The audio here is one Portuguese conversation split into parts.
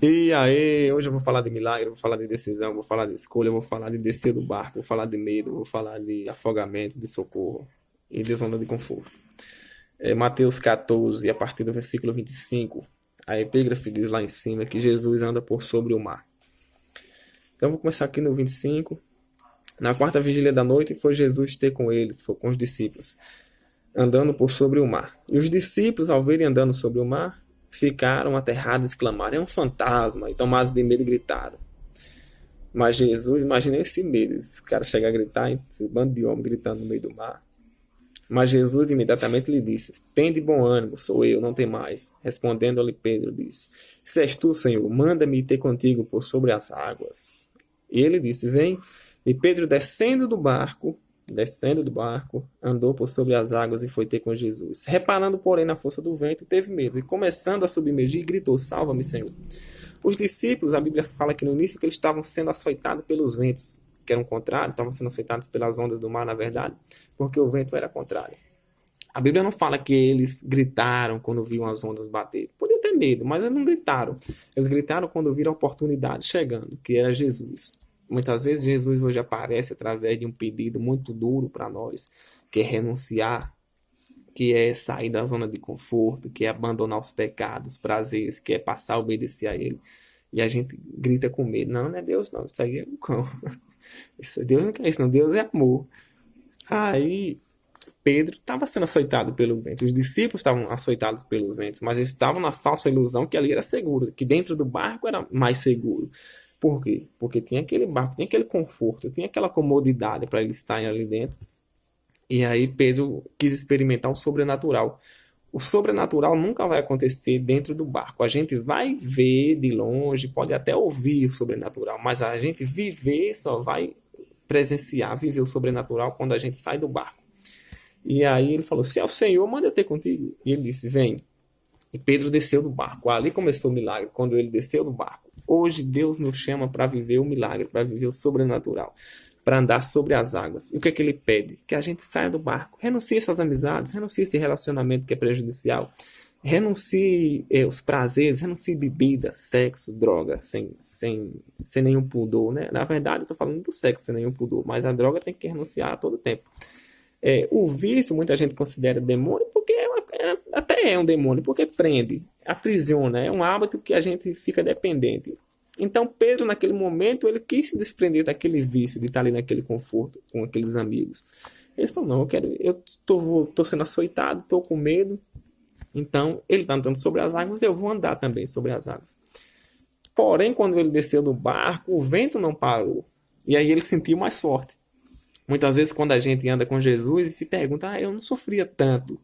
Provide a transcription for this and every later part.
E aí, hoje eu vou falar de milagre, eu vou falar de decisão, eu vou falar de escolha, eu vou falar de descer do barco, vou falar de medo, eu vou falar de afogamento, de socorro e de zona de conforto. Mateus 14, a partir do versículo 25, a epígrafe diz lá em cima que Jesus anda por sobre o mar. Então eu vou começar aqui no 25. Na quarta vigília da noite foi Jesus ter com eles, com os discípulos, andando por sobre o mar. E os discípulos, ao verem andando sobre o mar, ficaram aterrados e exclamaram: é um fantasma! E tomados de medo gritaram. Mas Jesus, imagina esse medo, esse cara chega a gritar, esse bando de homem gritando no meio do mar. Mas Jesus imediatamente lhe disse: tende bom ânimo, sou eu, não tem mais. Respondendo-lhe Pedro, disse: se és tu, Senhor, manda-me ter contigo por sobre as águas. E ele disse: vem. E Pedro, descendo do barco, andou por sobre as águas e foi ter com Jesus. Reparando, porém, na força do vento, teve medo e, começando a submergir, gritou: salva-me, Senhor. Os discípulos, a Bíblia fala que no início que eles estavam sendo açoitados pelos ventos, que eram contrários, estavam sendo açoitados pelas ondas do mar, na verdade, porque o vento era contrário. A Bíblia não fala que eles gritaram quando viam as ondas bater. Podiam ter medo, mas eles não gritaram. Eles gritaram quando viram a oportunidade chegando, que era Jesus. Muitas vezes Jesus hoje aparece através de um pedido muito duro para nós, que é renunciar, que é sair da zona de conforto, que é abandonar os pecados, prazeres, que é passar a obedecer a Ele. E a gente grita com medo: não, não é Deus não, isso aí é um cão. Deus não quer isso não, Deus é amor. Aí Pedro estava sendo açoitado pelo vento, os discípulos estavam açoitados pelos ventos, mas eles estavam na falsa ilusão que ali era seguro, que dentro do barco era mais seguro. Por quê? Porque tinha aquele barco, tinha aquele conforto, tinha aquela comodidade para eles estarem ali dentro. E aí Pedro quis experimentar o sobrenatural. O sobrenatural nunca vai acontecer dentro do barco. A gente vai ver de longe, pode até ouvir o sobrenatural, mas a gente viver só vai presenciar, viver o sobrenatural quando a gente sai do barco. E aí ele falou: se é o Senhor, manda eu ter contigo. E ele disse: vem. E Pedro desceu do barco. Ali começou o milagre, quando ele desceu do barco. Hoje Deus nos chama para viver o milagre, para viver o sobrenatural, para andar sobre as águas. E o que é que ele pede? Que a gente saia do barco, renuncie essas amizades, renuncie esse relacionamento que é prejudicial, renuncie os prazeres, renuncie bebida, sexo, droga, sem nenhum pudor, né? Na verdade, eu estou falando do sexo sem nenhum pudor, mas a droga tem que renunciar a todo tempo. O vício, muita gente considera demônio, porque até é um demônio, porque prende, aprisiona, é um hábito que a gente fica dependente. Então Pedro, naquele momento, ele quis se desprender daquele vício, de estar ali naquele conforto com aqueles amigos. Ele falou: não, eu estou sendo açoitado, estou com medo. Então ele está andando sobre as águas, eu vou andar também sobre as águas. Porém, quando ele desceu do barco, o vento não parou. E aí ele sentiu mais forte. Muitas vezes, quando a gente anda com Jesus e se pergunta: eu não sofria tanto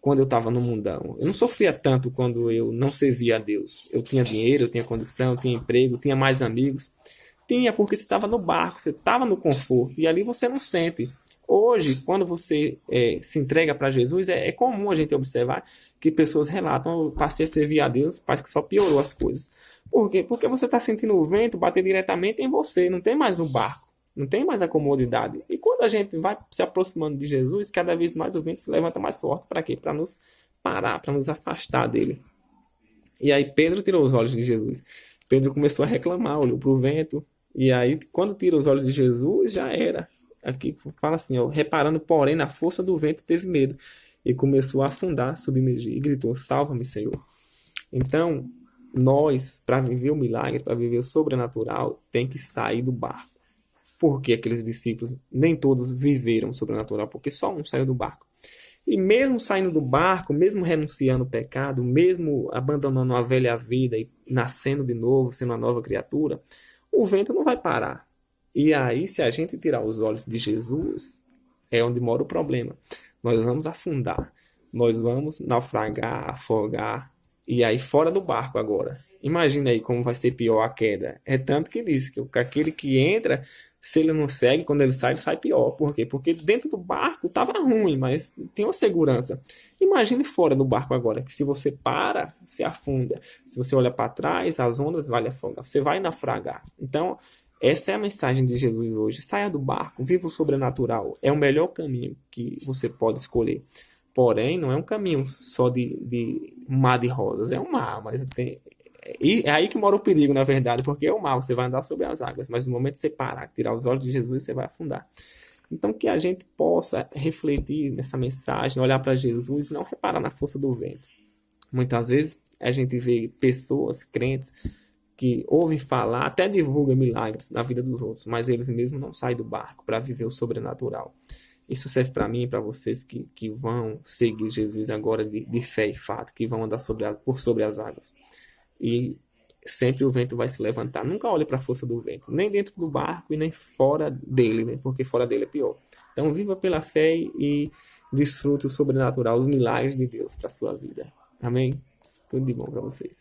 quando eu estava no mundão. Eu não sofria tanto quando eu não servia a Deus. Eu tinha dinheiro, eu tinha condição, eu tinha emprego, eu tinha mais amigos. Tinha, porque você estava no barco, você estava no conforto, e ali você não sente. Hoje, quando você se entrega para Jesus, é comum a gente observar que pessoas relatam: eu passei a servir a Deus, parece que só piorou as coisas. Por quê? Porque você está sentindo o vento bater diretamente em você, não tem mais o barco. Não tem mais a comodidade. E quando a gente vai se aproximando de Jesus, cada vez mais o vento se levanta mais forte. Para quê? Para nos parar, para nos afastar dele. E aí Pedro tirou os olhos de Jesus. Pedro começou a reclamar, olhou para o vento. E aí, quando tira os olhos de Jesus, já era. Aqui fala assim: ó, reparando, porém, na força do vento, teve medo. E começou a afundar, submergir. E gritou: salva-me, Senhor. Então, nós, para viver o milagre, para viver o sobrenatural, tem que sair do barco. Porque aqueles discípulos, nem todos viveram o sobrenatural, porque só um saiu do barco. E mesmo saindo do barco, mesmo renunciando ao pecado, mesmo abandonando a velha vida e nascendo de novo, sendo uma nova criatura, o vento não vai parar. E aí, se a gente tirar os olhos de Jesus, é onde mora o problema. Nós vamos afundar, nós vamos naufragar, afogar, e aí fora do barco agora. Imagina aí como vai ser pior a queda. É tanto que diz que aquele que entra, se ele não segue, quando ele sai pior. Por quê? Porque dentro do barco estava ruim, mas tem uma segurança. Imagine fora do barco agora, que se você para, se afunda. Se você olha para trás, as ondas vão lhe afogar. Você vai naufragar. Então, essa é a mensagem de Jesus hoje. Saia do barco, viva o sobrenatural. É o melhor caminho que você pode escolher. Porém, não é um caminho só de mar de rosas. É um mar, mas E é aí que mora o perigo, na verdade, porque é o mal, você vai andar sobre as águas, mas no momento de você parar, tirar os olhos de Jesus, você vai afundar. Então, que a gente possa refletir nessa mensagem, olhar para Jesus e não reparar na força do vento. Muitas vezes a gente vê pessoas, crentes, que ouvem falar, até divulgam milagres na vida dos outros, mas eles mesmos não saem do barco para viver o sobrenatural. Isso serve para mim e para vocês que vão seguir Jesus agora de fé e fato, que vão andar por sobre as águas. E sempre o vento vai se levantar. Nunca olhe para a força do vento, nem dentro do barco e nem fora dele, né? Porque fora dele é pior. Então, viva pela fé e desfrute o sobrenatural, os milagres de Deus para a sua vida. Amém? Tudo de bom para vocês.